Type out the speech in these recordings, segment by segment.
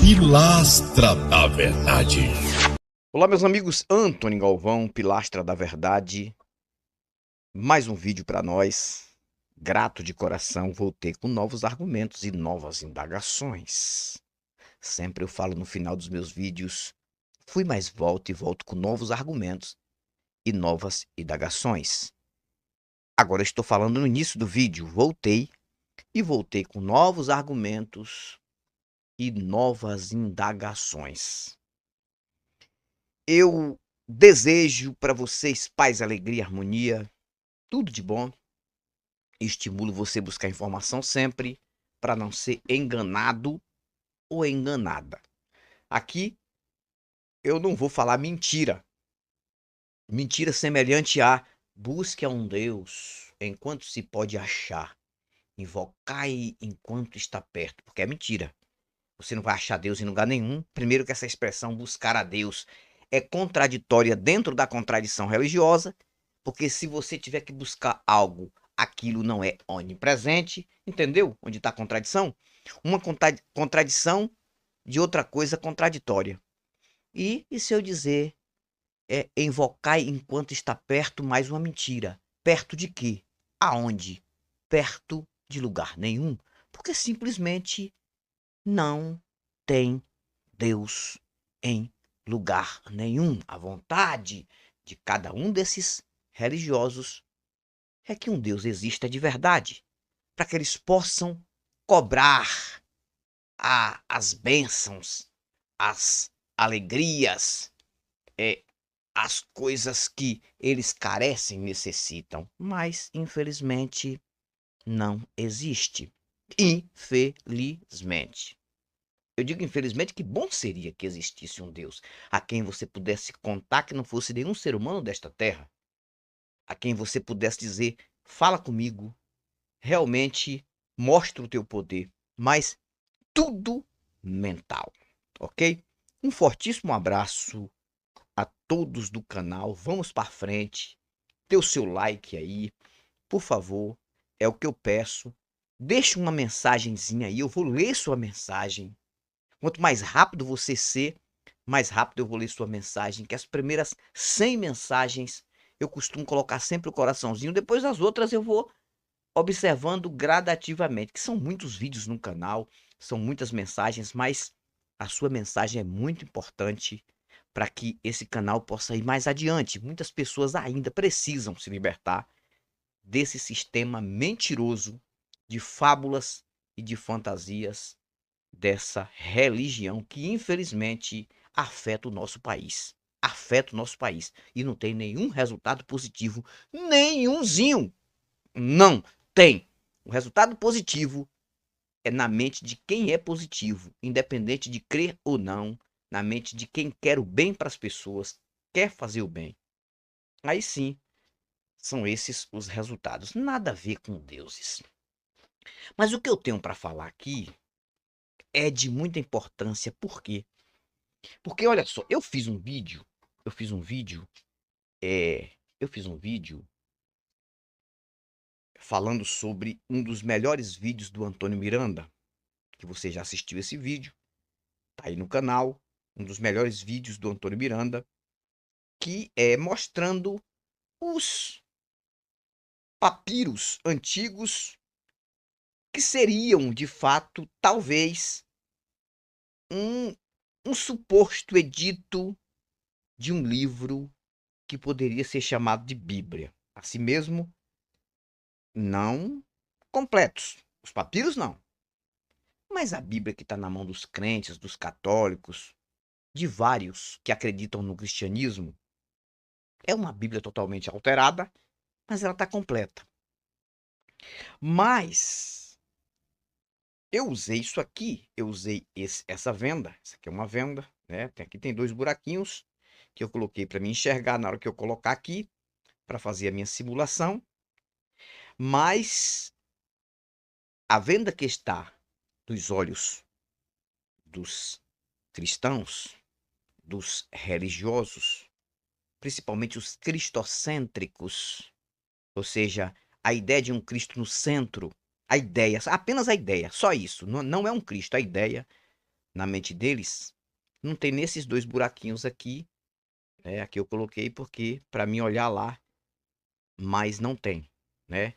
Pilastra da Verdade. Olá, meus amigos, Antônio Galvão, Pilastra da Verdade. Mais um vídeo para nós. Grato de coração, voltei com novos argumentos e novas indagações. Sempre eu falo no final dos meus vídeos, fui mais volto e volto com novos argumentos e novas indagações. Agora eu estou falando no início do vídeo, voltei com novos argumentos e novas indagações. Eu desejo para vocês paz, alegria, harmonia, tudo de bom. Estimulo você a buscar informação sempre para não ser enganado ou enganada. Aqui eu não vou falar mentira. Mentira semelhante a busque a um Deus enquanto se pode achar. Invocai enquanto está perto, porque é mentira. Você não vai achar Deus em lugar nenhum. Primeiro que essa expressão buscar a Deus é contraditória dentro da contradição religiosa, porque se você tiver que buscar algo, aquilo não é onipresente, entendeu? Onde está a contradição? Uma contradição de outra coisa contraditória. E se eu dizer invocar enquanto está perto, mais uma mentira. Perto de quê? Aonde? Perto de lugar nenhum. Porque simplesmente não tem Deus em lugar nenhum. A vontade de cada um desses religiosos é que um Deus exista de verdade, para que eles possam cobrar as bênçãos, as alegrias, as coisas que eles carecem, necessitam. Mas, infelizmente, não existe. Infelizmente. Eu digo infelizmente que bom seria que existisse um Deus a quem você pudesse contar que não fosse nenhum ser humano desta terra, a quem você pudesse dizer, fala comigo, realmente mostra o teu poder, mas tudo mental, ok? Um fortíssimo abraço a todos do canal, vamos para frente, dê o seu like aí, por favor, é o que eu peço, deixe uma mensagenzinha aí, eu vou ler sua mensagem. Quanto mais rápido você ser, mais rápido eu vou ler sua mensagem, que as primeiras 100 mensagens eu costumo colocar sempre o coraçãozinho, depois as outras eu vou observando gradativamente, que são muitos vídeos no canal, são muitas mensagens, mas a sua mensagem é muito importante para que esse canal possa ir mais adiante. Muitas pessoas ainda precisam se libertar desse sistema mentiroso de fábulas e de fantasias dessa religião que infelizmente afeta o nosso país. Afeta o nosso país e não tem nenhum resultado positivo, nenhumzinho. Não tem. O resultado positivo é na mente de quem é positivo, independente de crer ou não, na mente de quem quer o bem para as pessoas, quer fazer o bem. Aí sim, são esses os resultados. Nada a ver com deuses. Mas o que eu tenho para falar aqui é de muita importância. Por quê? Porque olha só, eu fiz um vídeo, eu fiz um vídeo falando sobre um dos melhores vídeos do Antônio Miranda, que você já assistiu esse vídeo, tá aí no canal, um dos melhores vídeos do Antônio Miranda, que é mostrando os papiros antigos que seriam, de fato, talvez um, um suposto edito de um livro que poderia ser chamado de Bíblia. Assim mesmo, não completos. Os papiros não. Mas a Bíblia que está na mão dos crentes, dos católicos, de vários que acreditam no cristianismo, é uma Bíblia totalmente alterada, mas ela está completa. Mas eu usei isso aqui, eu usei essa venda, essa aqui é uma venda, né? Aqui tem dois buraquinhos que eu coloquei para me enxergar na hora que eu colocar aqui, para fazer a minha simulação. Mas a venda que está dos olhos dos cristãos, dos religiosos, principalmente os cristocêntricos, ou seja, a ideia de um Cristo no centro, a ideia, apenas a ideia, só isso, não é um Cristo, a ideia na mente deles, não tem nesses dois buraquinhos aqui, né? Aqui eu coloquei porque para mim olhar lá, mas não tem, né?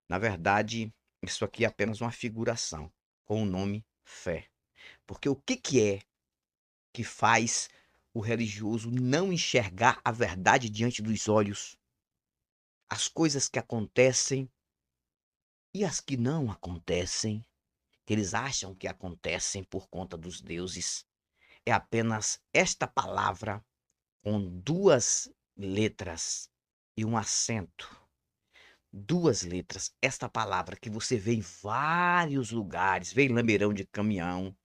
Na verdade, isso aqui é apenas uma figuração com o nome fé. Porque o que que é que faz o religioso não enxergar a verdade diante dos olhos, as coisas que acontecem e as que não acontecem, que eles acham que acontecem por conta dos deuses? É apenas esta palavra com duas letras e um acento. Duas letras. Esta palavra que você vê em vários lugares, vê em lambeirão de caminhão,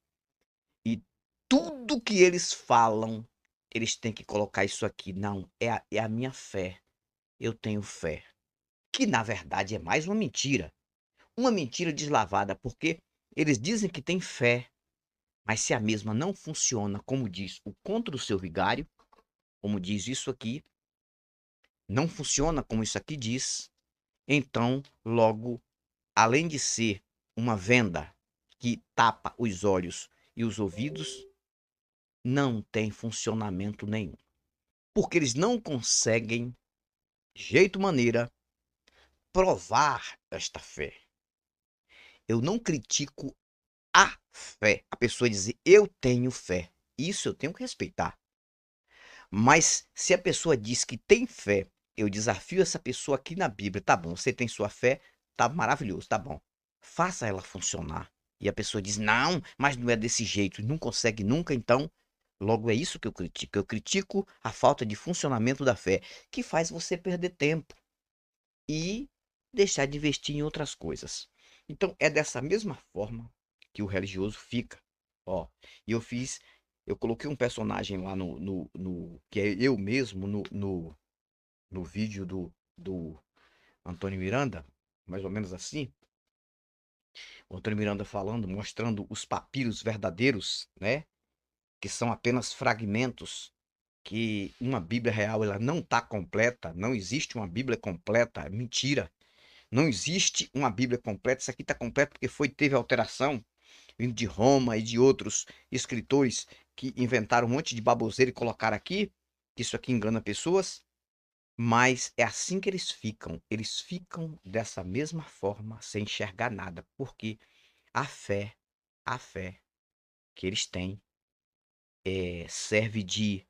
e tudo que eles falam, eles têm que colocar isso aqui. Não, é a minha fé. Eu tenho fé. Que na verdade é mais uma mentira. Uma mentira deslavada, porque eles dizem que têm fé, mas se a mesma não funciona, como diz o contra o seu vigário, como diz isso aqui, não funciona como isso aqui diz, então, logo, além de ser uma venda que tapa os olhos e os ouvidos, não tem funcionamento nenhum. Porque eles não conseguem, de jeito maneira, provar esta fé. Eu não critico a fé. A pessoa dizer eu tenho fé. Isso eu tenho que respeitar. Mas se a pessoa diz que tem fé, eu desafio essa pessoa aqui na Bíblia. Tá bom, você tem sua fé, tá maravilhoso, tá bom. Faça ela funcionar. E a pessoa diz: não, mas não é desse jeito, não consegue nunca, então. Logo é isso que eu critico. Eu critico a falta de funcionamento da fé, que faz você perder tempo e deixar de investir em outras coisas. Então é dessa mesma forma que o religioso fica. Ó, e eu coloquei um personagem lá que é eu mesmo no vídeo do Antônio Miranda, mais ou menos assim. O Antônio Miranda falando, mostrando os papiros verdadeiros, né? Que são apenas fragmentos, que uma Bíblia real ela não está completa, não existe uma Bíblia completa, é mentira. Não existe uma Bíblia completa. Isso aqui está completo porque teve alteração vindo de Roma e de outros escritores que inventaram um monte de baboseira e colocaram aqui. Isso aqui engana pessoas. Mas é assim que eles ficam. Eles ficam dessa mesma forma, sem enxergar nada. Porque a fé que eles têm serve de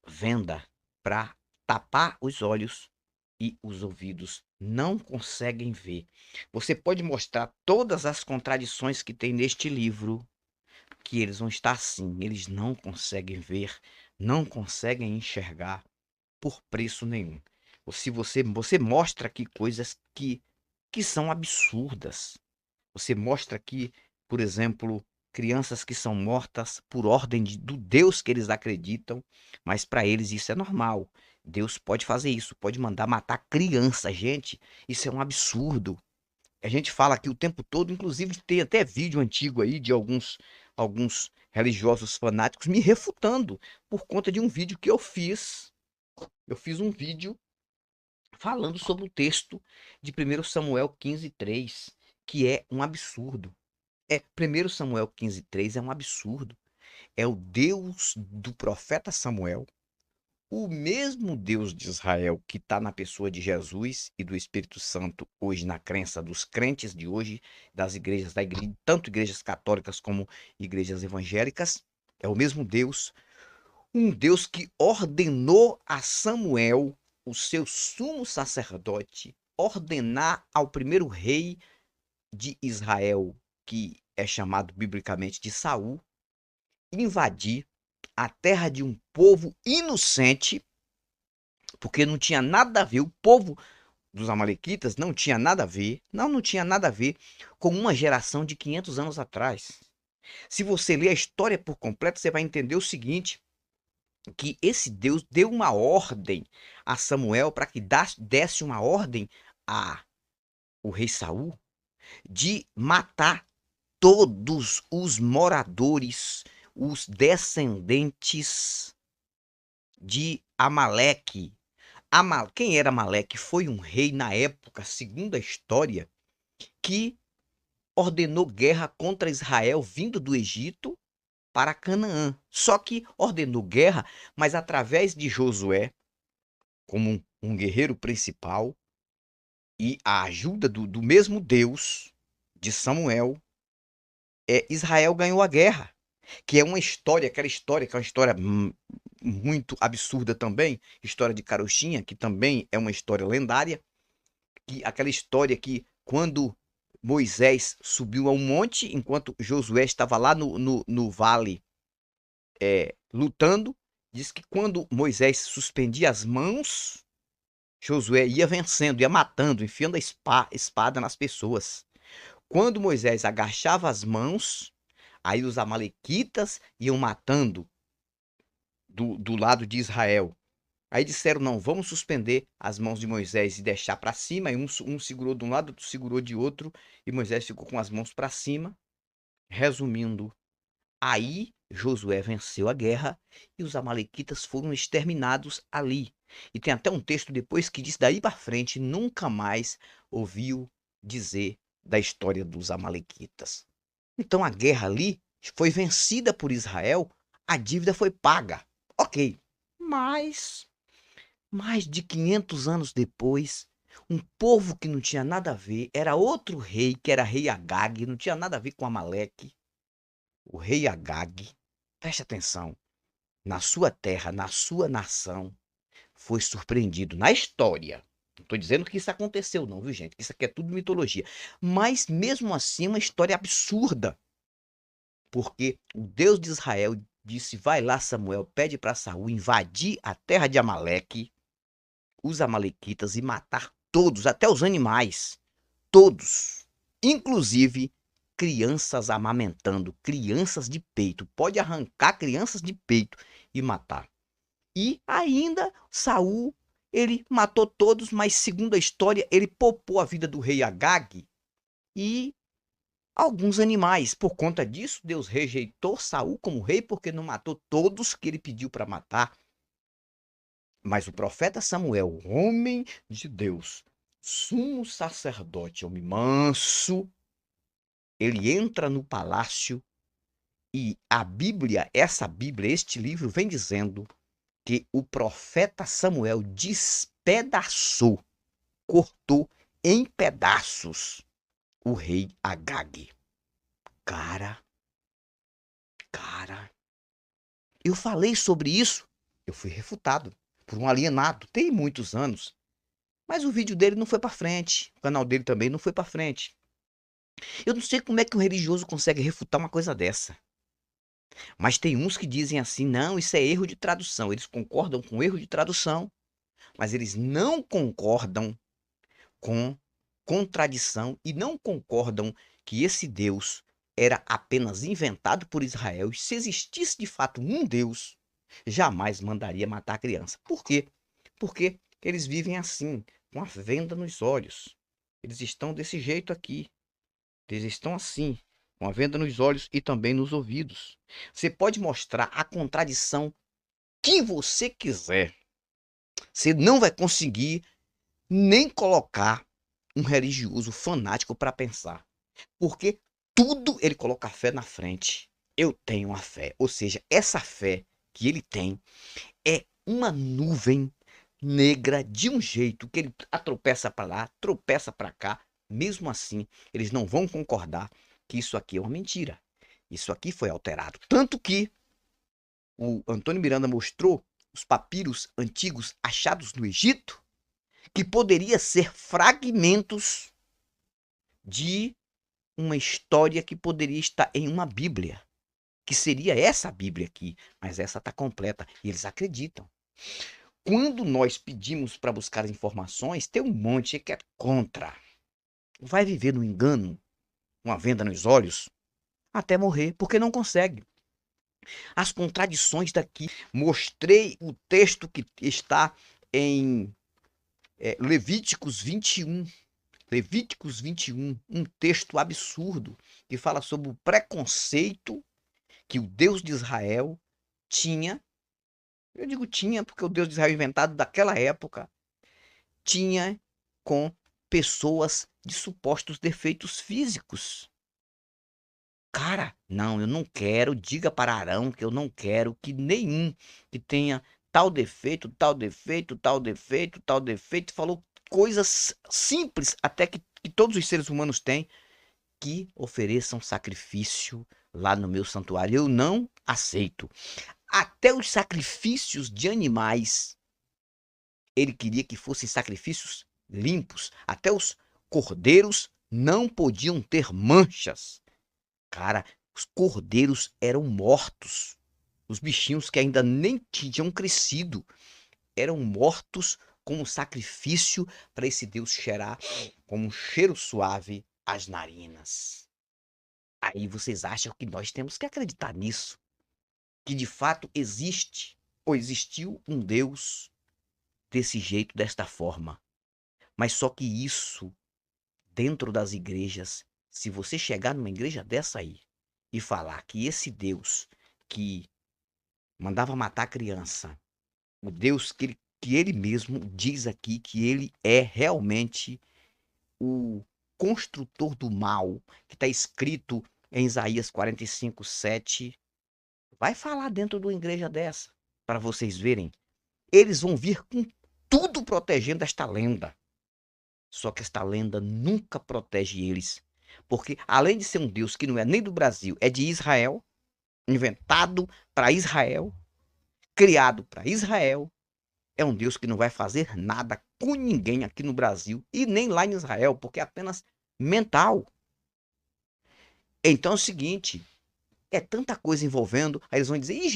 venda para tapar os olhos e os ouvidos não conseguem ver. Você pode mostrar todas as contradições que tem neste livro, que eles vão estar assim, eles não conseguem ver, não conseguem enxergar por preço nenhum. Ou se você mostra aqui coisas que são absurdas. Você mostra aqui, por exemplo, crianças que são mortas por ordem do Deus que eles acreditam, mas para eles isso é normal. Deus pode fazer isso, pode mandar matar criança, gente. Isso é um absurdo. A gente fala aqui o tempo todo, inclusive tem até vídeo antigo aí de alguns religiosos fanáticos me refutando por conta de um vídeo que eu fiz. Eu fiz um vídeo falando sobre o texto de 1 Samuel 15:3, que é um absurdo. 1 Samuel 15:3 é um absurdo. É o Deus do profeta Samuel, o mesmo Deus de Israel que está na pessoa de Jesus e do Espírito Santo hoje na crença dos crentes de hoje, das igrejas, tanto igrejas católicas como igrejas evangélicas. É o mesmo Deus, um Deus que ordenou a Samuel, o seu sumo sacerdote, ordenar ao primeiro rei de Israel, que é chamado biblicamente de Saul, invadir a terra de um povo inocente, porque não tinha nada a ver, o povo dos amalequitas não tinha nada a ver, não tinha nada a ver com uma geração de 500 anos atrás. Se você ler a história por completo, você vai entender o seguinte, que esse Deus deu uma ordem a Samuel para que desse uma ordem a o rei Saul de matar todos os moradores, os descendentes de Amaleque. Quem era Amaleque? Foi um rei na época, segundo a história, que ordenou guerra contra Israel vindo do Egito para Canaã. Só que ordenou guerra, mas através de Josué, como um guerreiro principal, e a ajuda do mesmo Deus de Samuel, Israel ganhou a guerra. Que é uma história, aquela história, que é uma história muito absurda também, história de carochinha, que também é uma história lendária, que aquela história que quando Moisés subiu a um monte, enquanto Josué estava lá no vale lutando, diz que quando Moisés suspendia as mãos, Josué ia vencendo, ia matando, enfiando a espada nas pessoas. Quando Moisés agachava as mãos, aí os amalequitas iam matando do lado de Israel. Aí disseram, não, vamos suspender as mãos de Moisés e deixar para cima. E um segurou de um lado, outro segurou de outro. E Moisés ficou com as mãos para cima. Resumindo, aí Josué venceu a guerra e os amalequitas foram exterminados ali. E tem até um texto depois que diz, daí para frente, nunca mais ouviu dizer da história dos amalequitas. Então a guerra ali foi vencida por Israel, a dívida foi paga. Ok, mas mais de 500 anos depois, um povo que não tinha nada a ver, era outro rei, que era rei Agag, não tinha nada a ver com Amaleque. O rei Agag, preste atenção, na sua terra, na sua nação, foi surpreendido na história. Não estou dizendo que isso aconteceu, não, viu, gente? Isso aqui é tudo mitologia. Mas mesmo assim, uma história absurda. Porque o Deus de Israel disse: vai lá, Samuel, pede para Saul invadir a terra de Amaleque, os amalequitas, e matar todos, até os animais, todos, inclusive crianças amamentando, crianças de peito, pode arrancar crianças de peito e matar. E ainda Saul, ele matou todos, mas segundo a história, ele poupou a vida do rei Agag e alguns animais. Por conta disso, Deus rejeitou Saul como rei porque não matou todos que ele pediu para matar. Mas o profeta Samuel, homem de Deus, sumo sacerdote, homem manso, ele entra no palácio e a Bíblia, essa Bíblia, este livro vem dizendo que o profeta Samuel despedaçou, cortou em pedaços o rei Agag. Cara, cara, eu falei sobre isso, eu fui refutado por um alienado, tem muitos anos. Mas o vídeo dele não foi para frente, o canal dele também não foi para frente. Eu não sei como é que um religioso consegue refutar uma coisa dessa. Mas tem uns que dizem assim, não, isso é erro de tradução. Eles concordam com o erro de tradução, mas eles não concordam com contradição e não concordam que esse Deus era apenas inventado por Israel. E se existisse de fato um Deus, jamais mandaria matar a criança. Por quê? Porque eles vivem assim, com a venda nos olhos. Eles estão desse jeito aqui. Eles estão assim, com a venda nos olhos e também nos ouvidos. Você pode mostrar a contradição que você quiser. Você não vai conseguir nem colocar um religioso fanático para pensar. Porque tudo ele coloca a fé na frente. Eu tenho a fé. Ou seja, essa fé que ele tem é uma nuvem negra de um jeito que ele tropeça para lá, tropeça para cá. Mesmo assim, eles não vão concordar que isso aqui é uma mentira. Isso aqui foi alterado. Tanto que o Antônio Miranda mostrou os papiros antigos achados no Egito, que poderia ser fragmentos de uma história que poderia estar em uma Bíblia, que seria essa Bíblia aqui, mas essa está completa e eles acreditam. Quando nós pedimos para buscar informações, tem um monte que é contra. Vai viver no engano, uma venda nos olhos, até morrer, porque não consegue. As contradições daqui. Mostrei o texto que está em Levíticos 21. Levíticos 21, um texto absurdo que fala sobre o preconceito que o Deus de Israel tinha. Eu digo tinha porque o Deus de Israel inventado daquela época tinha com pessoas de supostos defeitos físicos. Cara, não, eu não quero, diga para Arão que eu não quero que nenhum que tenha tal defeito, tal defeito, tal defeito, tal defeito, falou coisas simples, até que todos os seres humanos têm, que ofereçam sacrifício lá no meu santuário. Eu não aceito. Até os sacrifícios de animais, ele queria que fossem sacrifícios limpos. Até os cordeiros não podiam ter manchas. Cara, os cordeiros eram mortos. Os bichinhos que ainda nem tinham crescido eram mortos como sacrifício para esse Deus cheirar como um cheiro suave as narinas. Aí vocês acham que nós temos que acreditar nisso? Que de fato existe ou existiu um Deus desse jeito, desta forma. Mas só que isso, dentro das igrejas, se você chegar numa igreja dessa aí e falar que esse Deus que mandava matar criança, o Deus que ele mesmo diz aqui que ele é realmente o construtor do mal, que está escrito em Isaías 45:7, vai falar dentro de uma igreja dessa, para vocês verem. Eles vão vir com tudo protegendo esta lenda. Só que esta lenda nunca protege eles. Porque além de ser um Deus que não é nem do Brasil, é de Israel, inventado para Israel, criado para Israel, é um Deus que não vai fazer nada com ninguém aqui no Brasil e nem lá em Israel, porque é apenas mental. Então é o seguinte, é tanta coisa envolvendo, aí eles vão dizer, e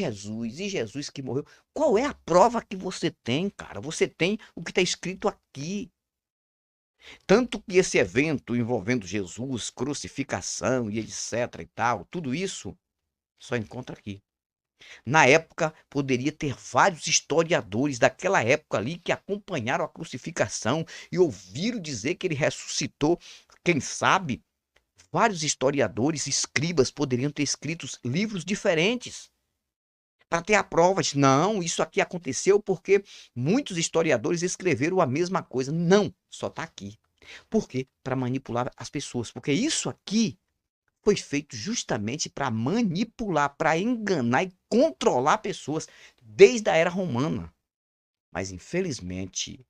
Jesus que morreu? Qual é a prova que você tem, cara? Você tem o que está escrito aqui. Tanto que esse evento envolvendo Jesus, crucificação e etc e tal, tudo isso só encontra aqui. Na época, poderia ter vários historiadores daquela época ali que acompanharam a crucificação e ouviram dizer que ele ressuscitou. Quem sabe, vários historiadores, escribas poderiam ter escrito livros diferentes para ter a prova de, não, isso aqui aconteceu porque muitos historiadores escreveram a mesma coisa. Não, só está aqui. Por quê? Para manipular as pessoas. Porque isso aqui foi feito justamente para manipular, para enganar e controlar pessoas desde a era romana. Mas infelizmente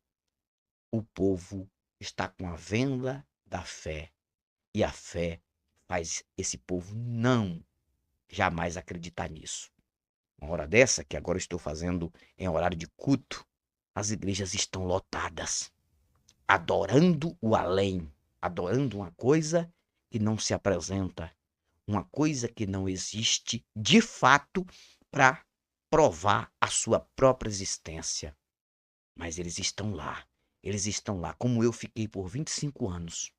o povo está com a venda da fé. E a fé faz esse povo não jamais acreditar nisso. Uma hora dessa, que agora eu estou fazendo em horário de culto, as igrejas estão lotadas, adorando o além, adorando uma coisa que não se apresenta, uma coisa que não existe de fato para provar a sua própria existência. Mas eles estão lá, como eu fiquei por 25 anos.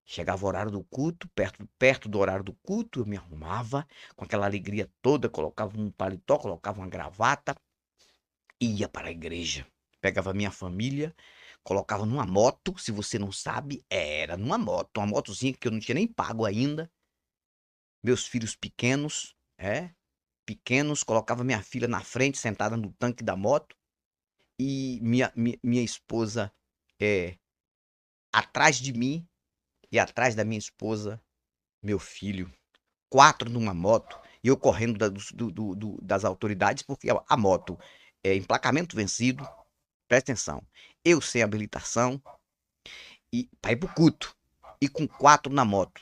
Chegava o horário do culto, perto do horário do culto, eu me arrumava com aquela alegria toda, colocava um paletó, colocava uma gravata, ia para a igreja. Pegava minha família, colocava numa moto, se você não sabe, era numa moto, uma motozinha que eu não tinha nem pago ainda. Meus filhos pequenos, colocava minha filha na frente, sentada no tanque da moto, e minha esposa atrás de mim, e atrás da minha esposa, meu filho. 4 numa moto, e eu correndo das autoridades, porque a moto é emplacamento vencido, presta atenção, eu sem habilitação, e para ir pro culto, e com 4 na moto.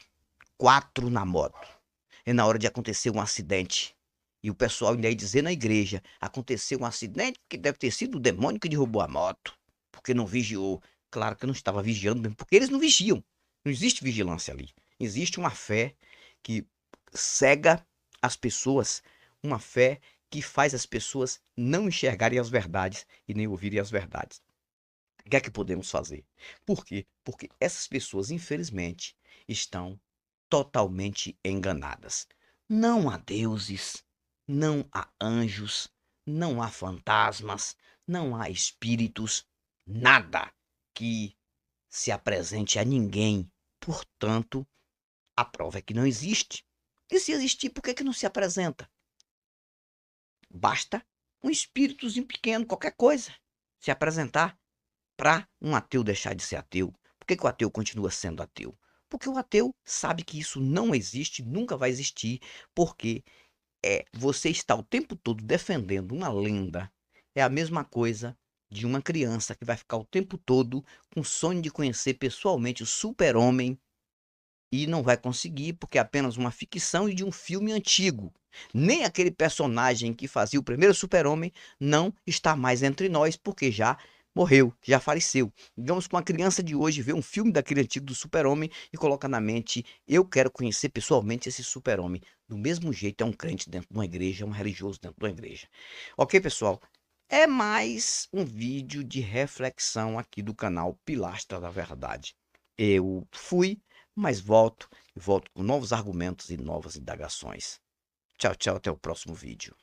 E na hora de acontecer um acidente, e o pessoal ainda ia dizer na igreja, aconteceu um acidente que deve ter sido o demônio que derrubou a moto, porque não vigiou. Claro que eu não estava vigiando mesmo, porque eles não vigiam. Não existe vigilância ali. Existe uma fé que cega as pessoas, uma fé que faz as pessoas não enxergarem as verdades e nem ouvirem as verdades. O que é que podemos fazer? Por quê? Porque essas pessoas, infelizmente, estão totalmente enganadas. Não há deuses, não há anjos, não há fantasmas, não há espíritos, nada que se apresente a ninguém. Portanto, a prova é que não existe. E se existir, por que que não se apresenta? Basta um espíritozinho pequeno, qualquer coisa, se apresentar para um ateu deixar de ser ateu. Por que que o ateu continua sendo ateu? Porque o ateu sabe que isso não existe, nunca vai existir, porque você está o tempo todo defendendo uma lenda. É a mesma coisa de uma criança que vai ficar o tempo todo com o sonho de conhecer pessoalmente o super-homem e não vai conseguir porque é apenas uma ficção e de um filme antigo. Nem aquele personagem que fazia o primeiro super-homem não está mais entre nós porque já morreu, já faleceu. Digamos que uma criança de hoje vê um filme daquele antigo do super-homem e coloca na mente, eu quero conhecer pessoalmente esse super-homem. Do mesmo jeito é um crente dentro de uma igreja, é um religioso dentro de uma igreja. Ok, pessoal? É mais um vídeo de reflexão aqui do canal Pilastra da Verdade. Eu fui, mas volto e volto com novos argumentos e novas indagações. Tchau, tchau, até o próximo vídeo.